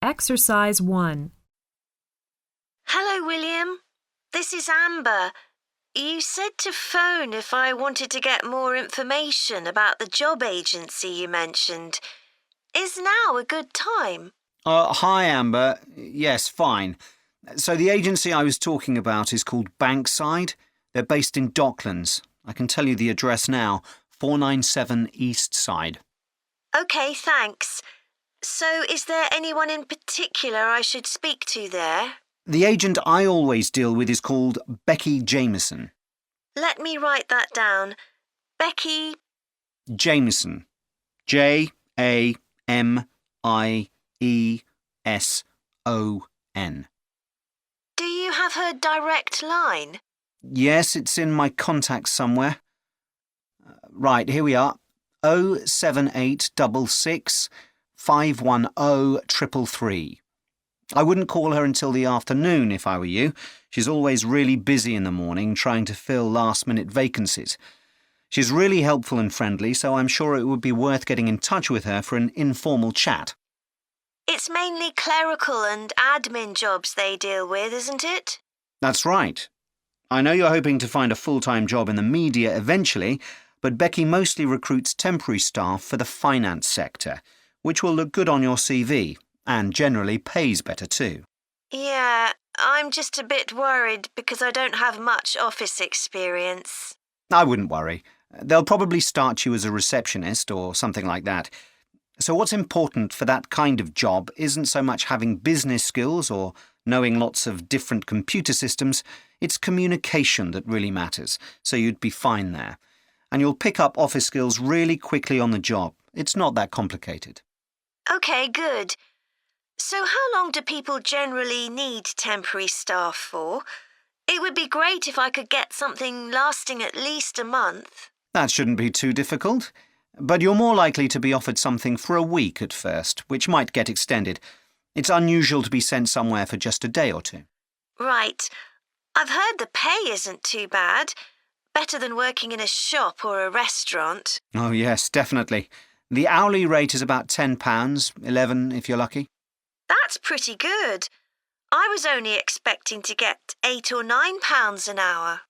Exercise 1. Hello, William. This is Amber. You said to phone if I wanted to get more information about the job agency you mentioned. Is now a good time? Hi, Amber. Yes, fine. So the agency I was talking about is called Bankside. They're based in Docklands. I can tell you the address now, 497 East Side. OK, thanks. So is there anyone in particular I should speak to there? The agent I always deal with is called Becky Jameson. Let me write that down. Becky Jameson. Jameson. Do you have her direct line? Yes, it's in my contacts somewhere. Right, here we are. 07866 510 333. I wouldn't call her until the afternoon if I were you. She's always really busy in the morning trying to fill last-minute vacancies. She's really helpful and friendly, so I'm sure it would be worth getting in touch with her for an informal chat. It's mainly clerical and admin jobs they deal with, isn't it? That's right. I know you're hoping to find a full-time job in the media eventually, but Becky mostly recruits temporary staff for the finance sector, which will look good on your CV. And generally pays better too. Yeah, I'm just a bit worried because I don't have much office experience. I wouldn't worry. They'll probably start you as a receptionist or something like that. So what's important for that kind of job isn't so much having business skills or knowing lots of different computer systems. It's communication that really matters, so you'd be fine there. And you'll pick up office skills really quickly on the job. It's not that complicated. OK, good. So how long do people generally need temporary staff for? It would be great if I could get something lasting at least a month. That shouldn't be too difficult. But you're more likely to be offered something for a week at first, which might get extended. It's unusual to be sent somewhere for just a day or two. Right. I've heard the pay isn't too bad. Better than working in a shop or a restaurant. Oh, yes, definitely. The hourly rate is about £10, $11 if you're lucky. That's pretty good. I was only expecting to get £8 or £9 an hour.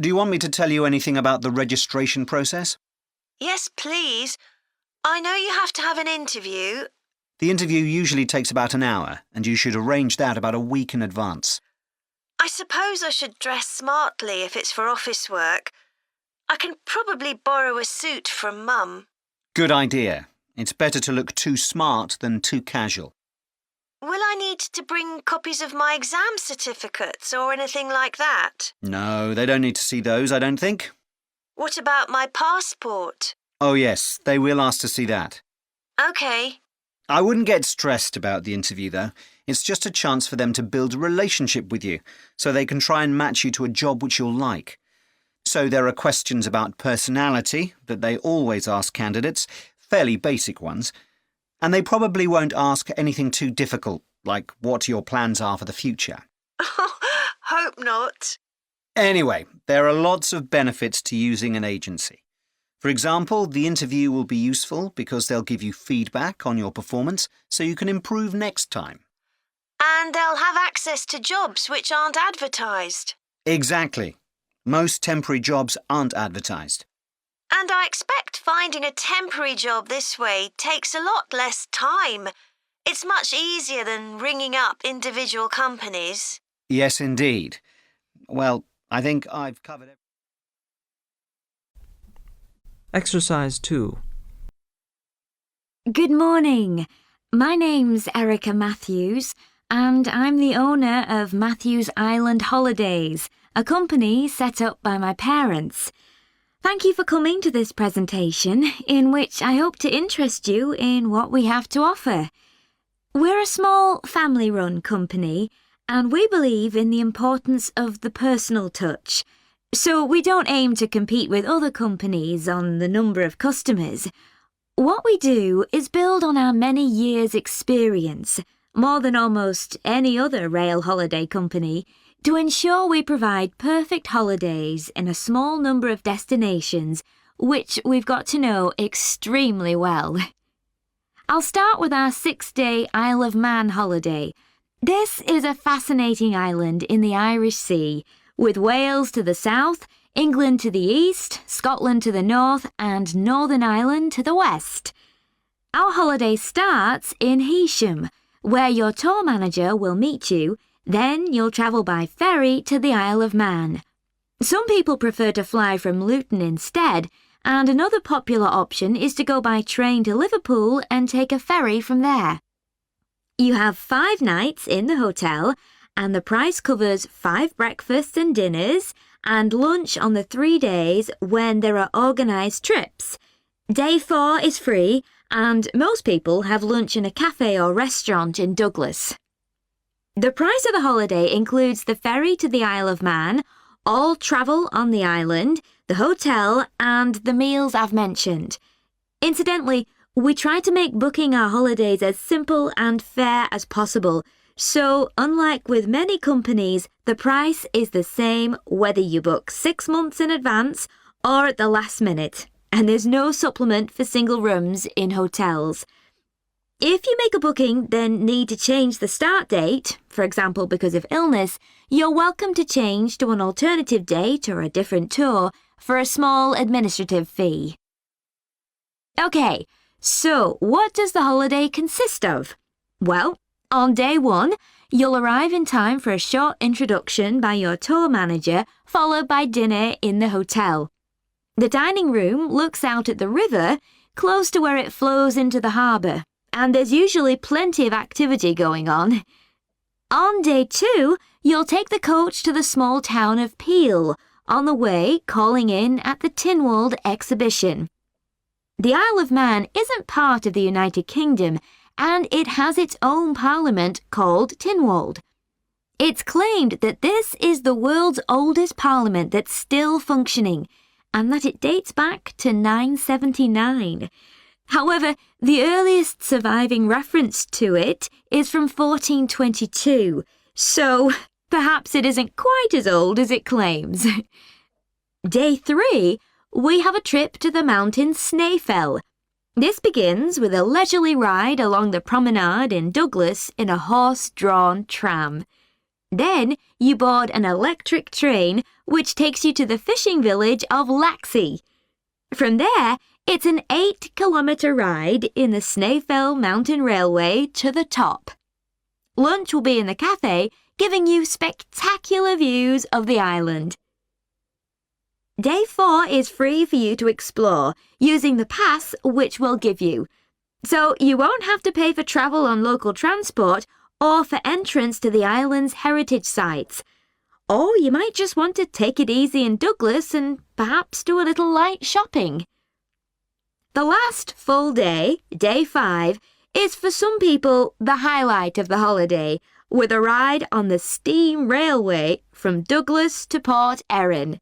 Do you want me to tell you anything about the registration process? Yes, please. I know you have to have an interview. The interview usually takes about an hour, and you should arrange that about a week in advance. I suppose I should dress smartly if it's for office work. I can probably borrow a suit from Mum. Good idea. It's better to look too smart than too casual. Will I need to bring copies of my exam certificates or anything like that? No, they don't need to see those, I don't think. What about my passport? Oh, yes, they will ask to see that. OK. I wouldn't get stressed about the interview, though. It's just a chance for them to build a relationship with you, so they can try and match you to a job which you'll like. So there are questions about personality that they always ask candidates, fairly basic ones. And they probably won't ask anything too difficult, like what your plans are for the future. Hope not. Anyway, there are lots of benefits to using an agency. For example, the interview will be useful because they'll give you feedback on your performance so you can improve next time. And they'll have access to jobs which aren't advertised. Exactly. Most temporary jobs aren't advertised. And I expect finding a temporary job this way takes a lot less time. It's much easier than ringing up individual companies. Yes, indeed. Well, I think I've covered it. Exercise 2. Good morning. My name's Erica Matthews, and I'm the owner of Matthews Island Holidays, a company set up by my parents. Thank you for coming to this presentation, in which I hope to interest you in what we have to offer. We're a small family-run company, and we believe in the importance of the personal touch. So we don't aim to compete with other companies on the number of customers. What we do is build on our many years' experience, more than almost any other rail holiday company, to ensure we provide perfect holidays in a small number of destinations, which we've got to know extremely well. I'll start with our 6-day Isle of Man holiday. This is a fascinating island in the Irish Sea, with Wales to the south, England to the east, Scotland to the north, and Northern Ireland to the west. Our holiday starts in Heysham, where your tour manager will meet you. Then you'll travel by ferry to the Isle of Man. Some people prefer to fly from Luyện instead, and another popular option is to go by train to Liverpool and take a ferry from there. You have 5 nights in the hotel, and the price covers 5 breakfasts and dinners, and lunch on the 3 days when there are organised trips. Day 4 is free, and most people have lunch in a cafe or restaurant in Douglas. The price of the holiday includes the ferry to the Isle of Man, all travel on the island, the hotel, and the meals I've mentioned. Incidentally, we try to make booking our holidays as simple and fair as possible, so unlike with many companies, the price is the same whether you book 6 months in advance or at the last minute, and there's no supplement for single rooms in hotels. If you make a booking, then need to change the start date, for example because of illness, you're welcome to change to an alternative date or a different tour for a small administrative fee. Okay, so what does the holiday consist of? Well, on day 1, you'll arrive in time for a short introduction by your tour manager, followed by dinner in the hotel. The dining room looks out at the river, close to where it flows into the harbour, and there's usually plenty of activity going on. On day 2, you'll take the coach to the small town of Peel, on the way calling in at the Tynwald exhibition. The Isle of Man isn't part of the United Kingdom, and it has its own parliament called Tynwald. It's claimed that this is the world's oldest parliament that's still functioning, and that it dates back to 979. However, the earliest surviving reference to it is from 1422, so perhaps it isn't quite as old as it claims. Day 3, we have a trip to the mountain Snaefell. This begins with a leisurely ride along the promenade in Douglas in a horse-drawn tram. Then you board an electric train which takes you to the fishing village of Laxey. From there, it's an 8-kilometre ride in the Snaefell Mountain Railway to the top. Lunch will be in the cafe, giving you spectacular views of the island. Day 4 is free for you to explore, using the pass which we'll give you. So you won't have to pay for travel on local transport or for entrance to the island's heritage sites. Or you might just want to take it easy in Douglas and perhaps do a little light shopping. The last full day, day 5, is for some people the highlight of the holiday, with a ride on the steam railway from Douglas to Port Erin.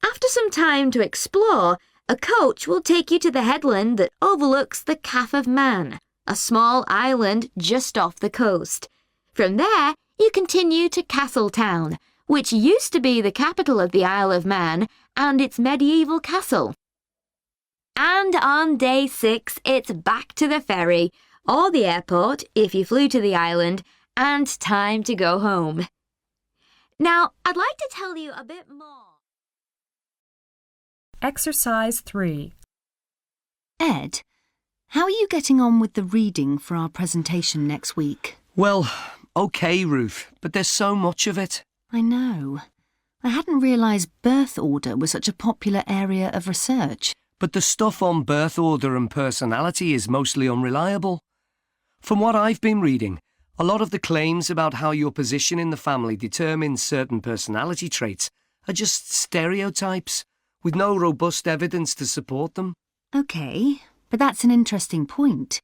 After some time to explore, a coach will take you to the headland that overlooks the Calf of Man, a small island just off the coast. From there, you continue to Castletown, which used to be the capital of the Isle of Man and its medieval castle. And on day 6, it's back to the ferry, or the airport if you flew to the island, and time to go home. Now, I'd like to tell you a bit more. Exercise 3. Ed, how are you getting on with the reading for our presentation next week? Well, OK, Ruth, but there's so much of it. I know. I hadn't realised birth order was such a popular area of research. But the stuff on birth order and personality is mostly unreliable. From what I've been reading, a lot of the claims about how your position in the family determines certain personality traits are just stereotypes, with no robust evidence to support them. OK, but that's an interesting point.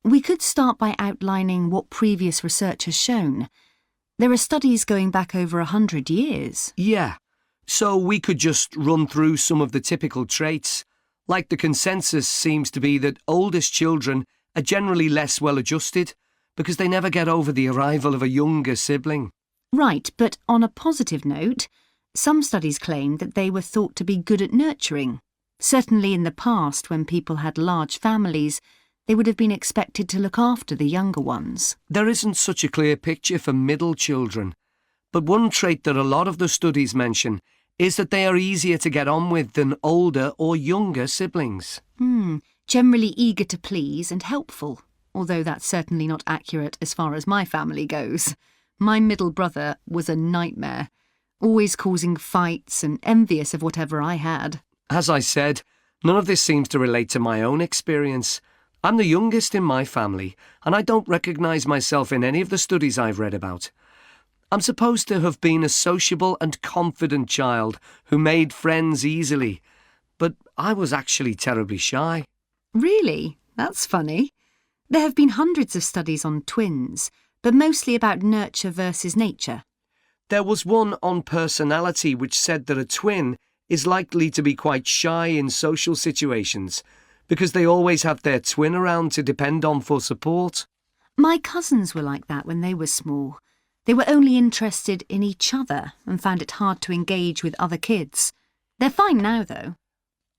We could start by outlining what previous research has shown. There are studies going back over 100 years. Yeah, so we could just run through some of the typical traits. Like the consensus seems to be that oldest children are generally less well-adjusted because they never get over the arrival of a younger sibling. Right, but on a positive note, some studies claim that they were thought to be good at nurturing. Certainly in the past, when people had large families, They would have been expected to look after the younger ones. There isn't such a clear picture for middle children, but one trait that a lot of the studies mention is that they are easier to get on with than older or younger siblings. Generally eager to please and helpful, although that's certainly not accurate as far as my family goes. My middle brother was a nightmare, always causing fights and envious of whatever I had. As I said, none of this seems to relate to my own experience. I'm the youngest in my family, and I don't recognise myself in any of the studies I've read about. I'm supposed to have been a sociable and confident child who made friends easily, but I was actually terribly shy. Really? That's funny. There have been hundreds of studies on twins, but mostly about nurture versus nature. There was one on personality which said that a twin is likely to be quite shy in social situations because they always have their twin around to depend on for support. My cousins were like that when they were small. They were only interested in each other and found it hard to engage with other kids. They're fine now, though.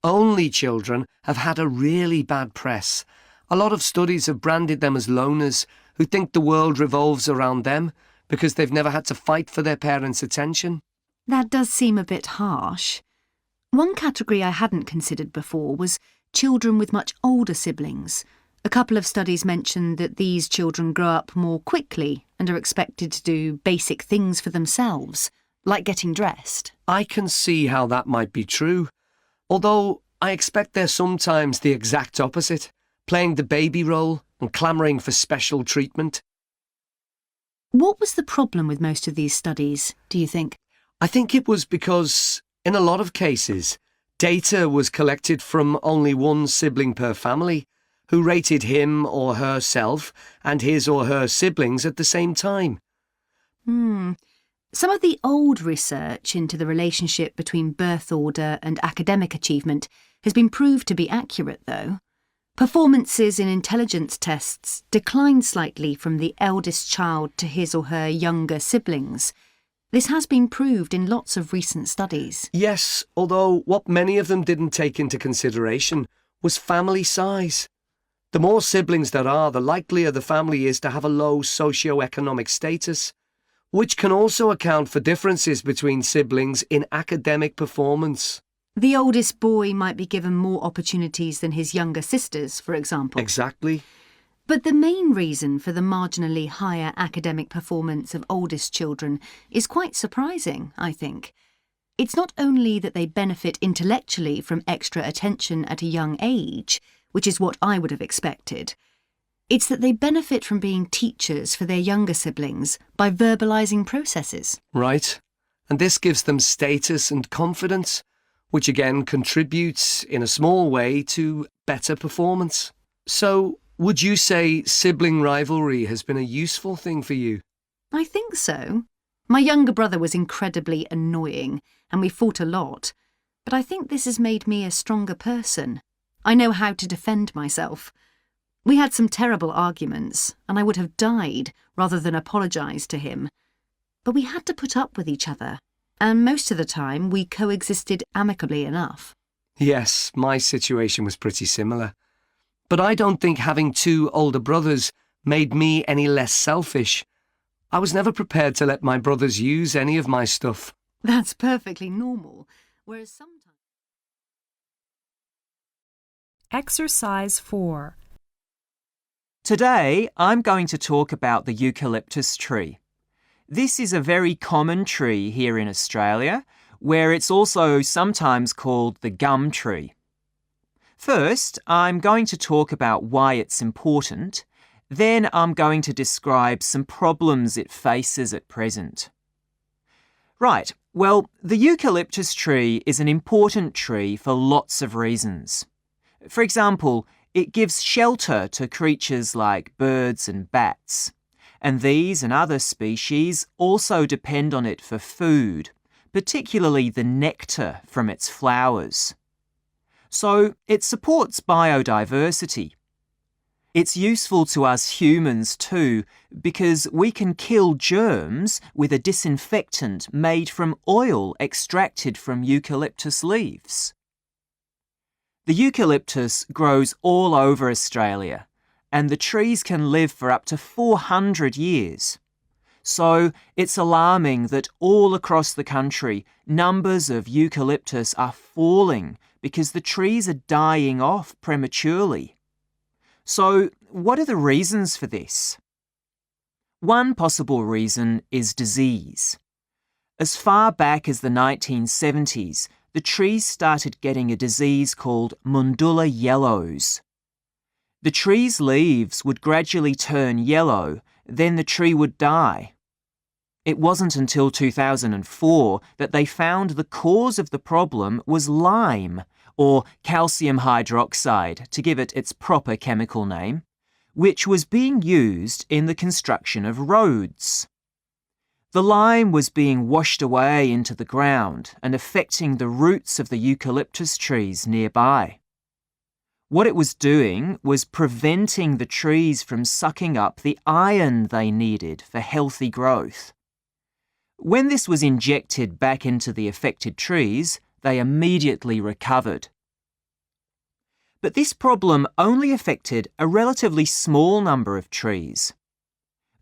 Only children have had a really bad press. A lot of studies have branded them as loners who think the world revolves around them because they've never had to fight for their parents' attention. That does seem a bit harsh. One category I hadn't considered before was children with much older siblings. A couple of studies mentioned that these children grow up more quickly and are expected to do basic things for themselves, like getting dressed. I can see how that might be true, although I expect they're sometimes the exact opposite, playing the baby role and clamouring for special treatment. What was the problem with most of these studies, do you think? I think it was because, in a lot of cases, data was collected from only one sibling per family, who rated him or herself and his or her siblings at the same time. Some of the old research into the relationship between birth order and academic achievement has been proved to be accurate, though. Performances in intelligence tests declined slightly from the eldest child to his or her younger siblings. This has been proved in lots of recent studies. Yes, although what many of them didn't take into consideration was family size. The more siblings there are, the likelier the family is to have a low socio-economic status, which can also account for differences between siblings in academic performance. The oldest boy might be given more opportunities than his younger sisters, for example. Exactly. But the main reason for the marginally higher academic performance of oldest children is quite surprising, I think. It's not only that they benefit intellectually from extra attention at a young age, which is what I would have expected. It's that they benefit from being teachers for their younger siblings by verbalising processes. Right. And this gives them status and confidence, which again contributes in a small way to better performance. So, would you say sibling rivalry has been a useful thing for you? I think so. My younger brother was incredibly annoying, and we fought a lot. But I think this has made me a stronger person. I know how to defend myself. We had some terrible arguments, and I would have died rather than apologise to him. But we had to put up with each other, and most of the time we coexisted amicably enough. Yes, my situation was pretty similar. But I don't think having two older brothers made me any less selfish. I was never prepared to let my brothers use any of my stuff. That's perfectly normal, whereas sometimes... Exercise 4. Today, I'm going to talk about the eucalyptus tree. This is a very common tree here in Australia, where it's also sometimes called the gum tree. First, I'm going to talk about why it's important. Then I'm going to describe some problems it faces at present. Right, well, the eucalyptus tree is an important tree for lots of reasons. For example, it gives shelter to creatures like birds and bats, and these and other species also depend on it for food, particularly the nectar from its flowers. So it supports biodiversity. It's useful to us humans too, because we can kill germs with a disinfectant made from oil extracted from eucalyptus leaves. The eucalyptus grows all over Australia, and the trees can live for up to 400 years. So it's alarming that all across the country, numbers of eucalyptus are falling because the trees are dying off prematurely. So what are the reasons for this? One possible reason is disease. As far back as the 1970s, the trees started getting a disease called Mundula yellows. The tree's leaves would gradually turn yellow, then the tree would die. It wasn't until 2004 that they found the cause of the problem was lime, or calcium hydroxide, to give it its proper chemical name, which was being used in the construction of roads. The lime was being washed away into the ground and affecting the roots of the eucalyptus trees nearby. What it was doing was preventing the trees from sucking up the iron they needed for healthy growth. When this was injected back into the affected trees, they immediately recovered. But this problem only affected a relatively small number of trees.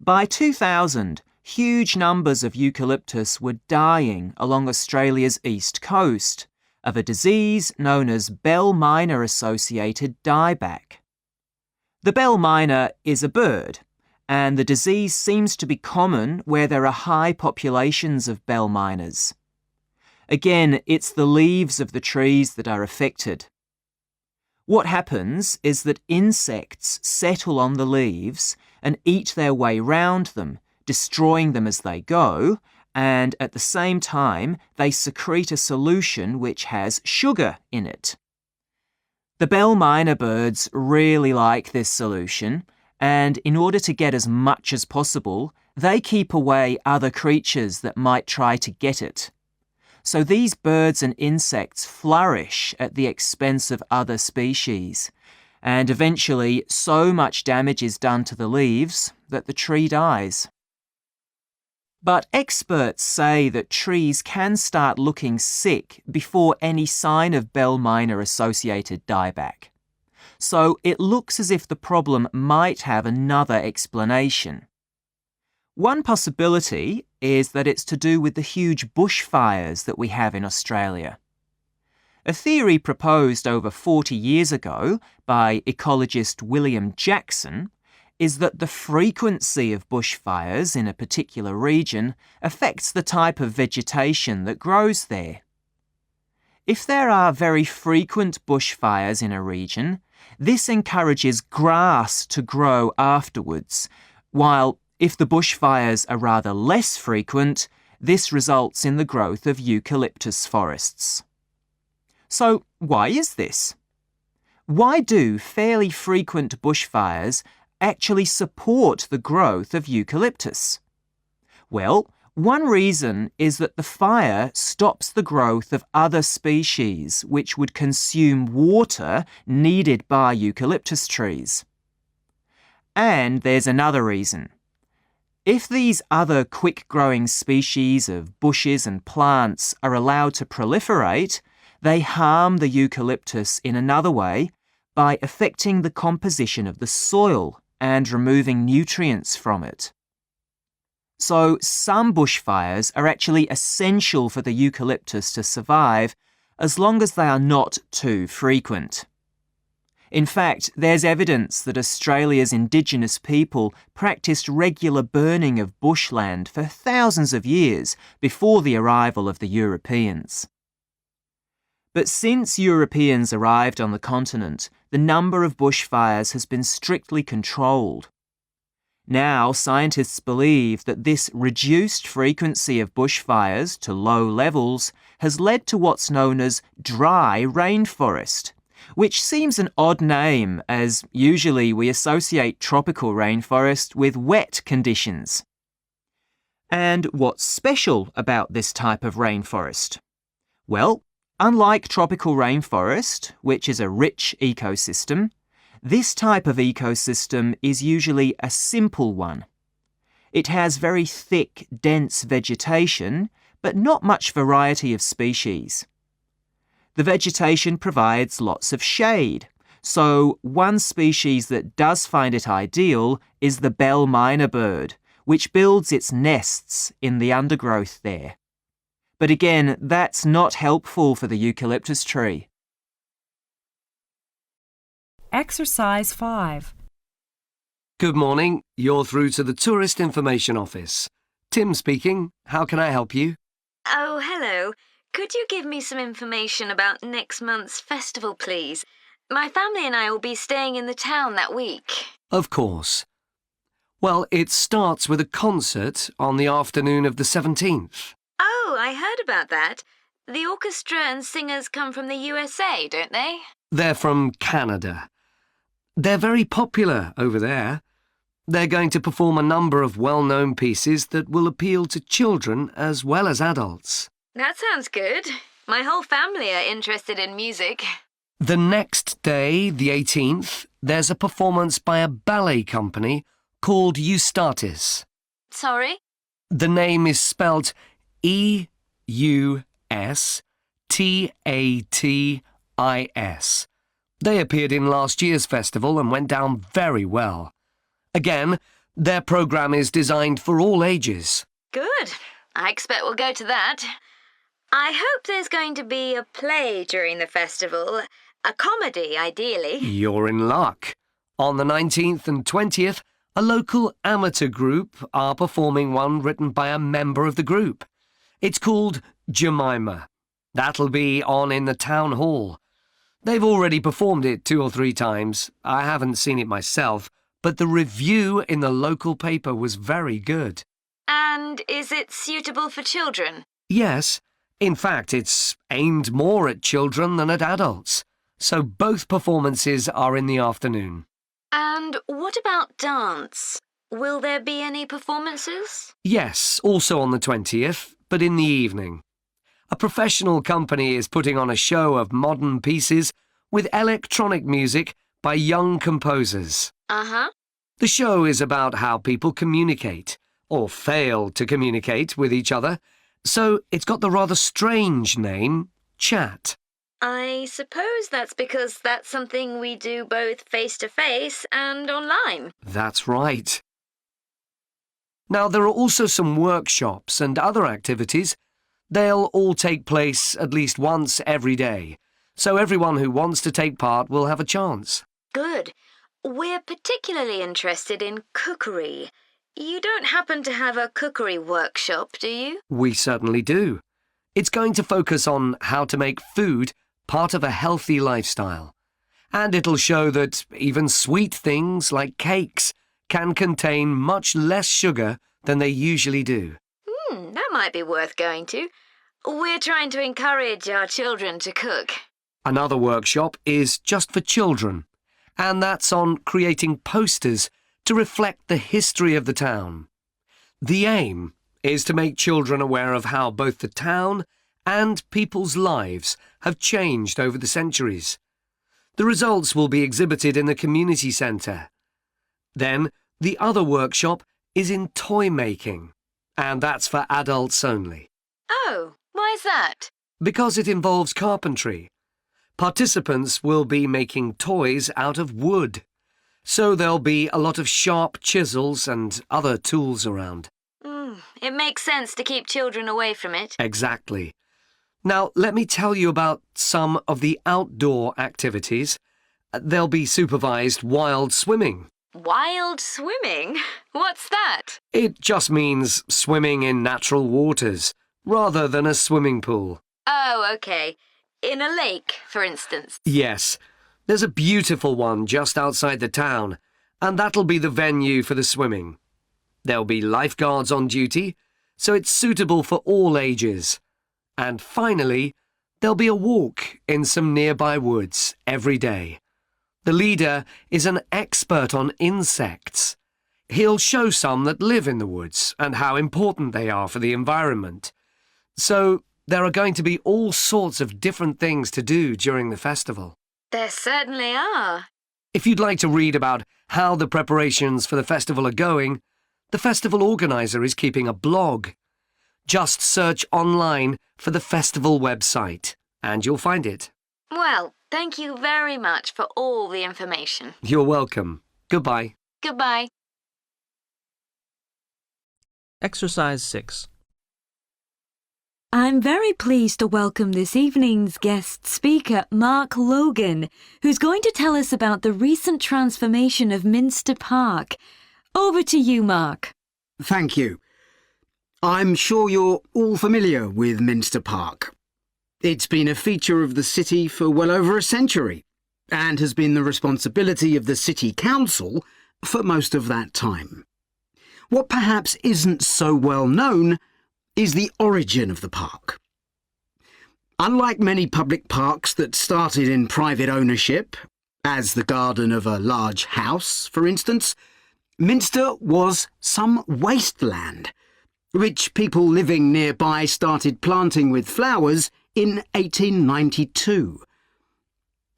By 2000, huge numbers of eucalyptus were dying along Australia's east coast of a disease known as bell miner-associated dieback. The bell miner is a bird, and the disease seems to be common where there are high populations of bell miners. Again, it's the leaves of the trees that are affected. What happens is that insects settle on the leaves and eat their way round them, destroying them as they go, and at the same time they secrete a solution which has sugar in it. The bell miner birds really like this solution, and in order to get as much as possible, they keep away other creatures that might try to get it. So these birds and insects flourish at the expense of other species, and eventually so much damage is done to the leaves that the tree dies. But experts say that trees can start looking sick before any sign of bell miner-associated dieback. So it looks as if the problem might have another explanation. One possibility is that it's to do with the huge bushfires that we have in Australia. A theory proposed over 40 years ago by ecologist William Jackson is that the frequency of bushfires in a particular region affects the type of vegetation that grows there. If there are very frequent bushfires in a region, this encourages grass to grow afterwards, while if the bushfires are rather less frequent, this results in the growth of eucalyptus forests. So why is this? Why do fairly frequent bushfires actually support the growth of eucalyptus? Well, one reason is that the fire stops the growth of other species which would consume water needed by eucalyptus trees. And there's another reason. If these other quick-growing species of bushes and plants are allowed to proliferate, they harm the eucalyptus in another way by affecting the composition of the soil and removing nutrients from it. So some bushfires are actually essential for the eucalyptus to survive as long as they are not too frequent. In fact, there's evidence that Australia's Indigenous people practiced regular burning of bushland for thousands of years before the arrival of the Europeans. But since Europeans arrived on the continent, the number of bushfires has been strictly controlled. Now, scientists believe that this reduced frequency of bushfires to low levels has led to what's known as dry rainforest, which seems an odd name as usually we associate tropical rainforest with wet conditions. And what's special about this type of rainforest? Well, unlike tropical rainforest, which is a rich ecosystem, this type of ecosystem is usually a simple one. It has very thick, dense vegetation, but not much variety of species. The vegetation provides lots of shade, So one species that does find it ideal is the bell myna bird, which builds its nests in the undergrowth there. But again, that's not helpful for the eucalyptus tree. Exercise 5. Good morning. You're through to the Tourist Information Office. Tim speaking. How can I help you? Oh, hello. Could you give me some information about next month's festival, please? My family and I will be staying in the town that week. Of course. Well, it starts with a concert on the afternoon of the 17th. Oh, I heard about that. The orchestra and singers come from the USA, don't they? They're from Canada. They're very popular over there. They're going to perform a number of well-known pieces that will appeal to children as well as adults. That sounds good. My whole family are interested in music. The next day, the 18th, there's a performance by a ballet company called Eustatis. Sorry? The name is spelt Eustatis. They appeared in last year's festival and went down very well. Again, their programme is designed for all ages. Good. I expect we'll go to that. I hope there's going to be a play during the festival. A comedy, ideally. You're in luck. On the 19th and 20th, a local amateur group are performing one written by a member of the group. It's called Jemima. That'll be on in the town hall. They've already performed it 2 or 3 times. I haven't seen it myself, but the review in the local paper was very good. And is it suitable for children? Yes. In fact, it's aimed more at children than at adults. So both performances are in the afternoon. And what about dance? Will there be any performances? Yes, also on the 20th, but in the evening. A professional company is putting on a show of modern pieces with electronic music by young composers. Uh-huh. The show is about how people communicate, or fail to communicate with each other, so it's got the rather strange name, Chat. I suppose that's because that's something we do both face-to-face and online. That's right. Now, there are also some workshops and other activities. They'll all take place at least once every day, so everyone who wants to take part will have a chance. Good. We're particularly interested in cookery. You don't happen to have a cookery workshop, do you? We certainly do. It's going to focus on how to make food part of a healthy lifestyle. And it'll show that even sweet things like cakes can contain much less sugar than they usually do. That might be worth going to. We're trying to encourage our children to cook. Another workshop is just for children, and that's on creating posters to reflect the history of the town. The aim is to make children aware of how both the town and people's lives have changed over the centuries. The results will be exhibited in the community centre. Then, the other workshop is in toy making, and that's for adults only. Oh, why's that? Because it involves carpentry. Participants will be making toys out of wood, so there'll be a lot of sharp chisels and other tools around. It makes sense to keep children away from it. Exactly. Now, let me tell you about some of the outdoor activities. There'll be supervised wild swimming. Wild swimming? What's that? It just means swimming in natural waters, rather than a swimming pool. Oh, OK. In a lake, for instance. Yes. There's a beautiful one just outside the town, and that'll be the venue for the swimming. There'll be lifeguards on duty, so it's suitable for all ages. And finally, there'll be a walk in some nearby woods every day. The leader is an expert on insects. He'll show some that live in the woods and how important they are for the environment. So there are going to be all sorts of different things to do during the festival. There certainly are. If you'd like to read about how the preparations for the festival are going, the festival organiser is keeping a blog. Just search online for the festival website, and you'll find it. Well, Thank you very much for all the information. You're welcome. Goodbye. Goodbye. Exercise 6. I'm very pleased to welcome this evening's guest speaker, Mark Logan, who's going to tell us about the recent transformation of Minster Park. Over to you, Mark. Thank you. I'm sure you're all familiar with Minster Park. It's been a feature of the city for well over a century and has been the responsibility of the City Council for most of that time. What perhaps isn't so well known is the origin of the park. Unlike many public parks that started in private ownership, as the garden of a large house, for instance, Minster was some wasteland, which people living nearby started planting with flowers in 1892.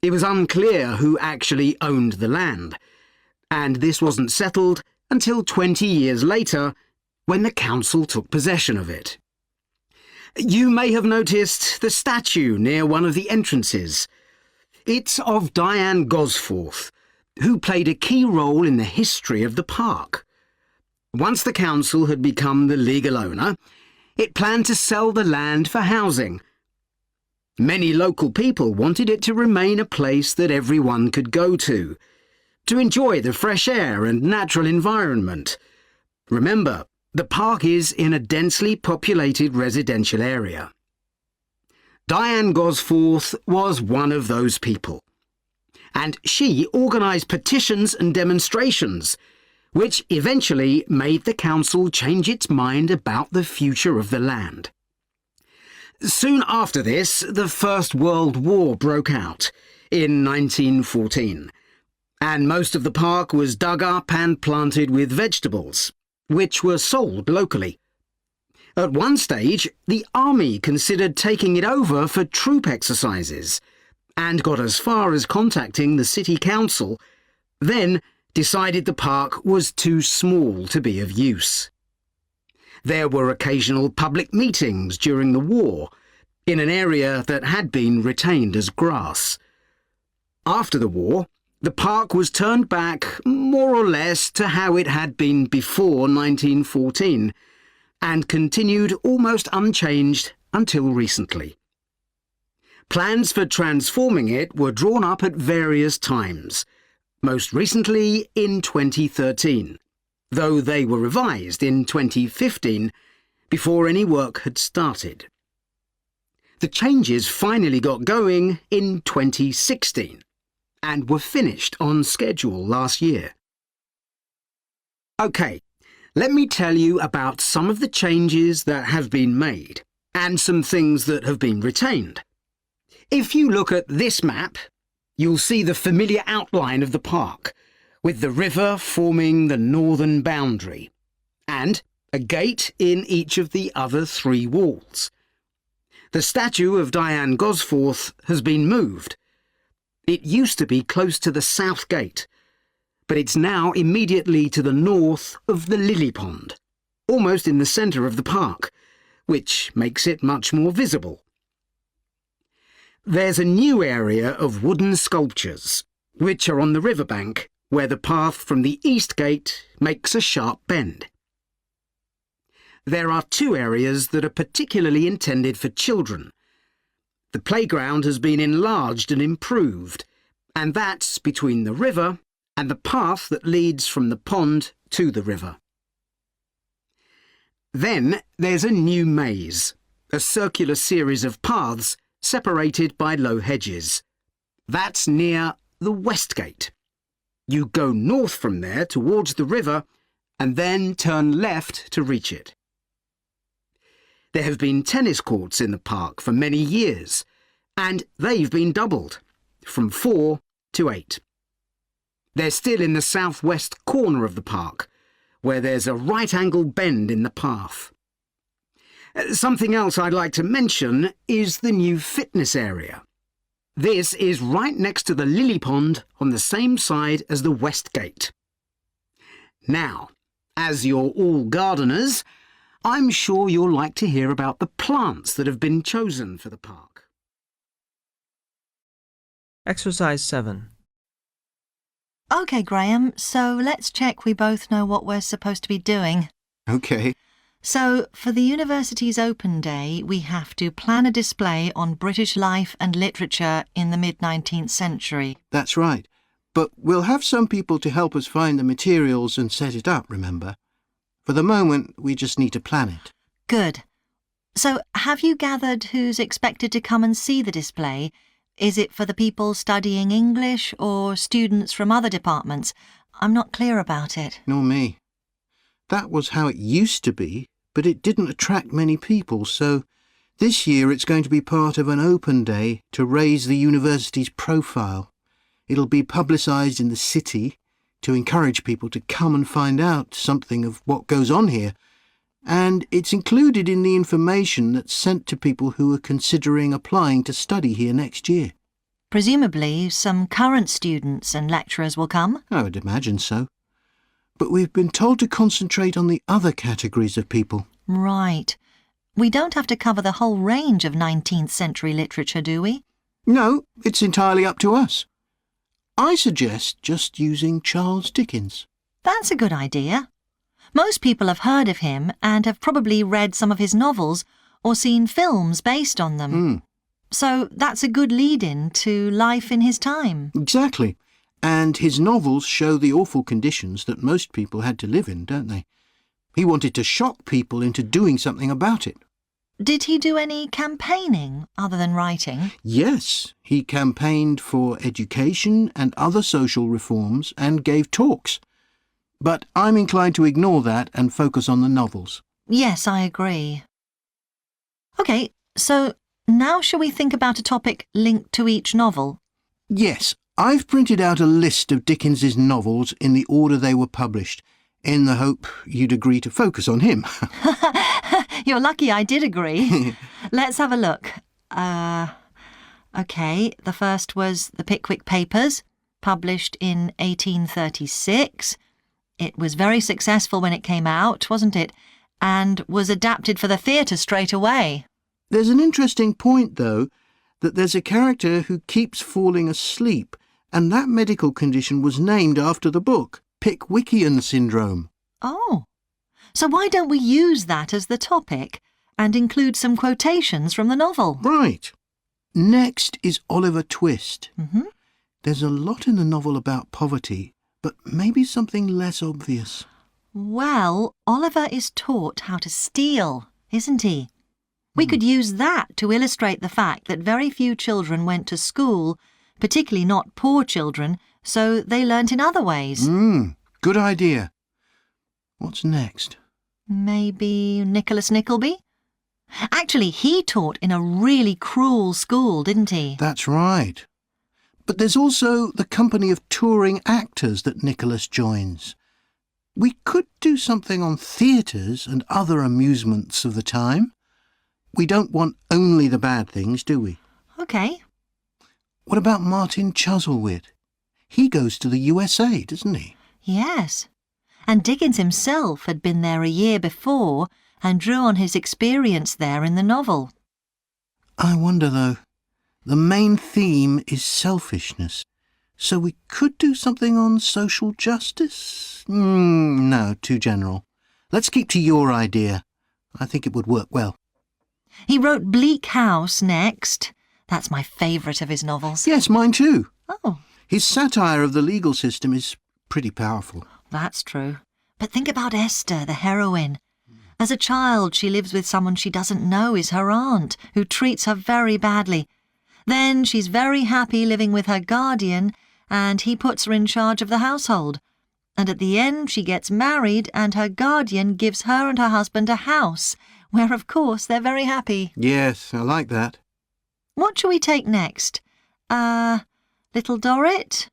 It was unclear who actually owned the land, and this wasn't settled until 20 years later, when the council took possession of it. You may have noticed the statue near one of the entrances. It's of Diane Gosforth, who played a key role in the history of the park. Once the council had become the legal owner, it planned to sell the land for housing. Many local people wanted it to remain a place that everyone could go to enjoy the fresh air and natural environment. Remember, the park is in a densely populated residential area. Diane Gosforth was one of those people, and she organised petitions and demonstrations, which eventually made the council change its mind about the future of the land. Soon after this, the First World War broke out in 1914, and most of the park was dug up and planted with vegetables, which were sold locally. At one stage, the army considered taking it over for troop exercises and got as far as contacting the city council, then decided the park was too small to be of use. There were occasional public meetings during the war in an area that had been retained as grass. After the war, the park was turned back more or less to how it had been before 1914 and continued almost unchanged until recently. Plans for transforming it were drawn up at various times, most recently in 2013, though they were revised in 2015 before any work had started. The changes finally got going in 2016 and were finished on schedule last year. OK, let me tell you about some of the changes that have been made and some things that have been retained. If you look at this map, you'll see the familiar outline of the park, with the river forming the northern boundary, and a gate in each of the other three walls. The statue of Diane Gosforth has been moved. It used to be close to the south gate, but it's now immediately to the north of the lily pond, almost in the centre of the park, which makes it much more visible. There's a new area of wooden sculptures, which are on the riverbank, where the path from the east gate makes a sharp bend. There are two areas that are particularly intended for children. The playground has been enlarged and improved, and that's between the river and the path that leads from the pond to the river. Then there's a new maze, a circular series of paths separated by low hedges. That's near the west gate. You go north from there towards the river and then turn left to reach it. There have been tennis courts in the park for many years, and they've been doubled, from 4 to 8. They're still in the southwest corner of the park, where there's a right-angle bend in the path. Something else I'd like to mention is the new fitness area. This is right next to the lily pond on the same side as the west gate. Now, as you're all gardeners, I'm sure you'll like to hear about the plants that have been chosen for the park. Exercise 7. OK, Graham, so let's check we both know what we're supposed to be doing. OK. So, for the university's open day, we have to plan a display on British life and literature in the mid-19th century. That's right. But we'll have some people to help us find the materials and set it up, remember? For the moment, we just need to plan it. Good. So, have you gathered who's expected to come and see the display? Is it for the people studying English or students from other departments? I'm not clear about it. Nor me. That was how it used to be, but it didn't attract many people, so this year it's going to be part of an open day to raise the university's profile. It'll be publicised in the city to encourage people to come and find out something of what goes on here, and it's included in the information that's sent to people who are considering applying to study here next year. Presumably, some current students and lecturers will come? I would imagine so. But we've been told to concentrate on the other categories of people. Right. We don't have to cover the whole range of 19th century literature, do we? No, it's entirely up to us. I suggest just using Charles Dickens. That's a good idea. Most people have heard of him and have probably read some of his novels or seen films based on them. So that's a good lead-in to life in his time. Exactly. And his novels show the awful conditions that most people had to live in, don't they? He wanted to shock people into doing something about it. Did he do any campaigning other than writing? Yes, he campaigned for education and other social reforms and gave talks. But I'm inclined to ignore that and focus on the novels. Yes, I agree. OK, so now shall we think about a topic linked to each novel? Yes, I've printed out a list of Dickens's novels in the order they were published, in the hope you'd agree to focus on him. You're lucky I did agree. Let's have a look. OK, the first was The Pickwick Papers, published in 1836. It was very successful when it came out, wasn't it? And was adapted for the theatre straight away. There's an interesting point, though, that there's a character who keeps falling asleep, and that medical condition was named after the book, Pickwickian syndrome. Oh, so why don't we use that as the topic and include some quotations from the novel? Right. Next is Oliver Twist. Mm-hmm. There's a lot in the novel about poverty, but maybe something less obvious. Well, Oliver is taught how to steal, isn't he? We could use that to illustrate the fact that very few children went to school, particularly not poor children, so they learnt in other ways. Good idea. What's next? Maybe Nicholas Nickleby? Actually, he taught in a really cruel school, didn't he? That's right. But there's also the company of touring actors that Nicholas joins. We could do something on theatres and other amusements of the time. We don't want only the bad things, do we? OK. What about Martin Chuzzlewit? He goes to the USA, doesn't he? Yes. And Dickens himself had been there a year before and drew on his experience there in the novel. I wonder, though. The main theme is selfishness. So we could do something on social justice? No, too general. Let's keep to your idea. I think it would work well. He wrote Bleak House next. That's my favourite of his novels. Yes, mine too. Oh. His satire of the legal system is pretty powerful. That's true. But think about Esther, the heroine. As a child, she lives with someone she doesn't know is her aunt, who treats her very badly. Then she's very happy living with her guardian, and he puts her in charge of the household. And at the end, she gets married, and her guardian gives her and her husband a house, where, of course, they're very happy. Yes, I like that. What shall we take next? Little Dorrit?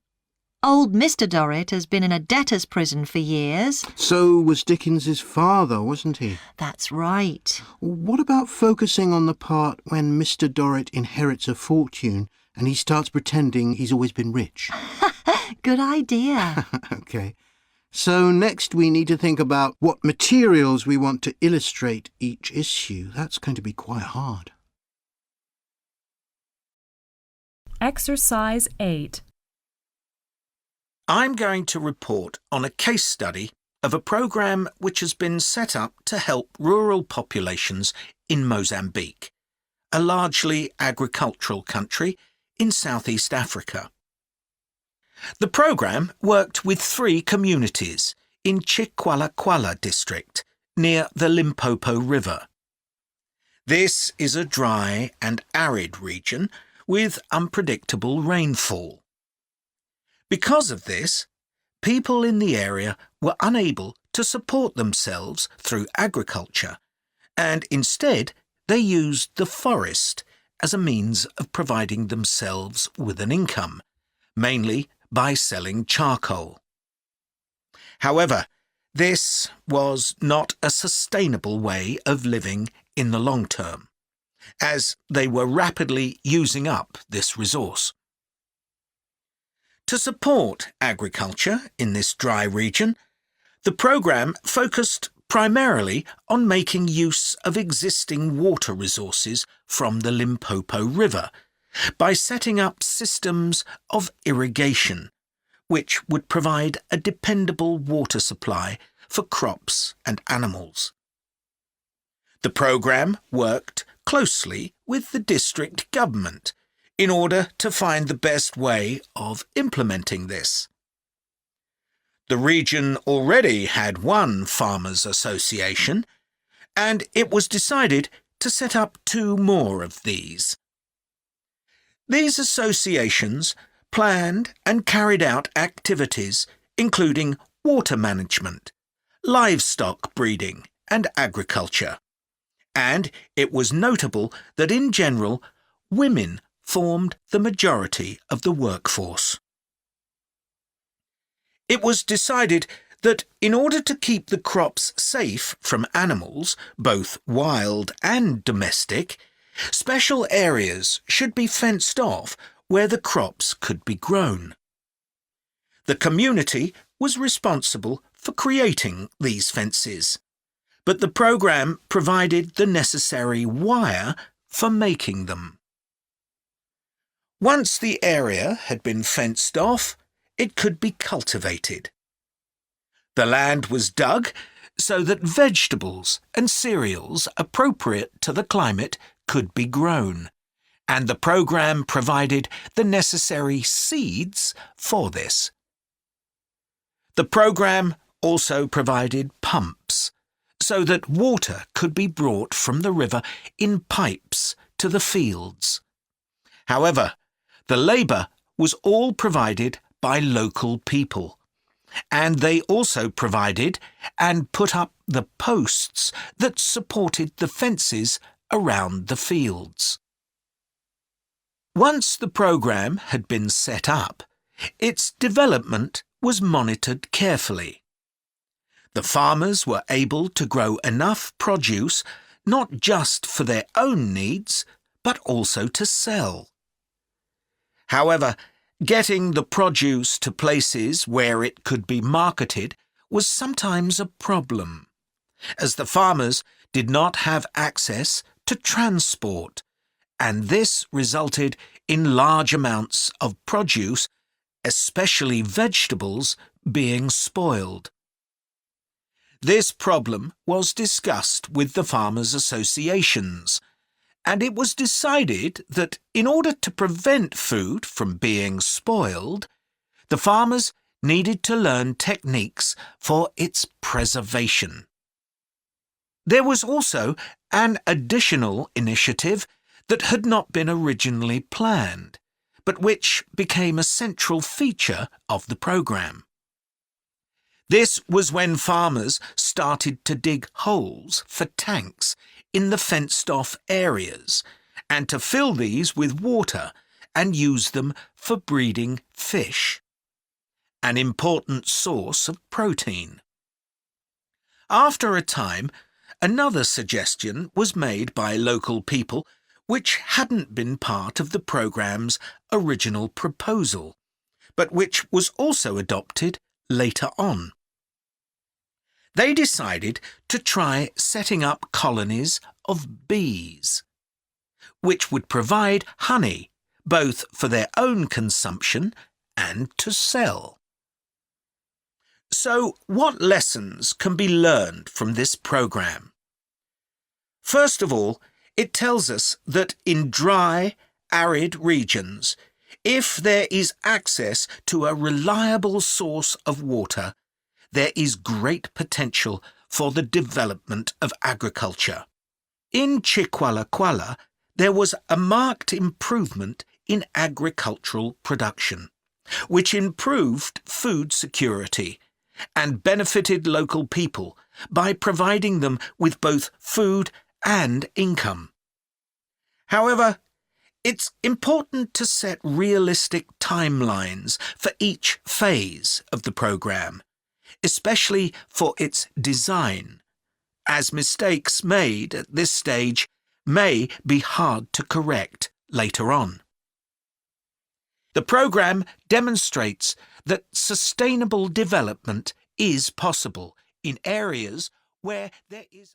Old Mr. Dorrit has been in a debtor's prison for years. So was Dickens's father, wasn't he? That's right. What about focusing on the part when Mr. Dorrit inherits a fortune and he starts pretending he's always been rich? Good idea. OK. So next we need to think about what materials we want to illustrate each issue. That's going to be quite hard. Exercise 8. I'm going to report on a case study of a program which has been set up to help rural populations in Mozambique, a largely agricultural country in Southeast Africa. The program worked with 3 communities in Chikwalakwala district near the Limpopo River. This is a dry and arid region with unpredictable rainfall. Because of this, people in the area were unable to support themselves through agriculture, and instead they used the forest as a means of providing themselves with an income, mainly by selling charcoal. However, this was not a sustainable way of living in the long term, as they were rapidly using up this resource. To support agriculture in this dry region, the program focused primarily on making use of existing water resources from the Limpopo River by setting up systems of irrigation, which would provide a dependable water supply for crops and animals. The program worked closely with the district government in order to find the best way of implementing this. The region already had one farmers' association, and it was decided to set up 2 more of these. These associations planned and carried out activities including water management, livestock breeding and agriculture, and it was notable that in general women formed the majority of the workforce. It was decided that in order to keep the crops safe from animals, both wild and domestic, special areas should be fenced off where the crops could be grown. The community was responsible for creating these fences, but the program provided the necessary wire for making them. Once the area had been fenced off, it could be cultivated. The land was dug so that vegetables and cereals appropriate to the climate could be grown, and the program provided the necessary seeds for this. The program also provided pumps so that water could be brought from the river in pipes to the fields. However, the labour was all provided by local people, and they also provided and put up the posts that supported the fences around the fields. Once the program had been set up, its development was monitored carefully. The farmers were able to grow enough produce not just for their own needs, but also to sell. However, getting the produce to places where it could be marketed was sometimes a problem, as the farmers did not have access to transport, and this resulted in large amounts of produce, especially vegetables, being spoiled. This problem was discussed with the farmers' associations, and it was decided that in order to prevent food from being spoiled, the farmers needed to learn techniques for its preservation. There was also an additional initiative that had not been originally planned, but which became a central feature of the program. This was when farmers started to dig holes for tanks in the fenced-off areas, and to fill these with water and use them for breeding fish, an important source of protein. After a time, another suggestion was made by local people which hadn't been part of the programme's original proposal, but which was also adopted later on. They decided to try setting up colonies of bees, which would provide honey both for their own consumption and to sell. So, what lessons can be learned from this programme? First of all, it tells us that in dry, arid regions, if there is access to a reliable source of water, there is great potential for the development of agriculture. In Chiqualaquala, there was a marked improvement in agricultural production, which improved food security and benefited local people by providing them with both food and income. However, it's important to set realistic timelines for each phase of the programme, especially for its design, as mistakes made at this stage may be hard to correct later on. The programme demonstrates that sustainable development is possible in areas where there is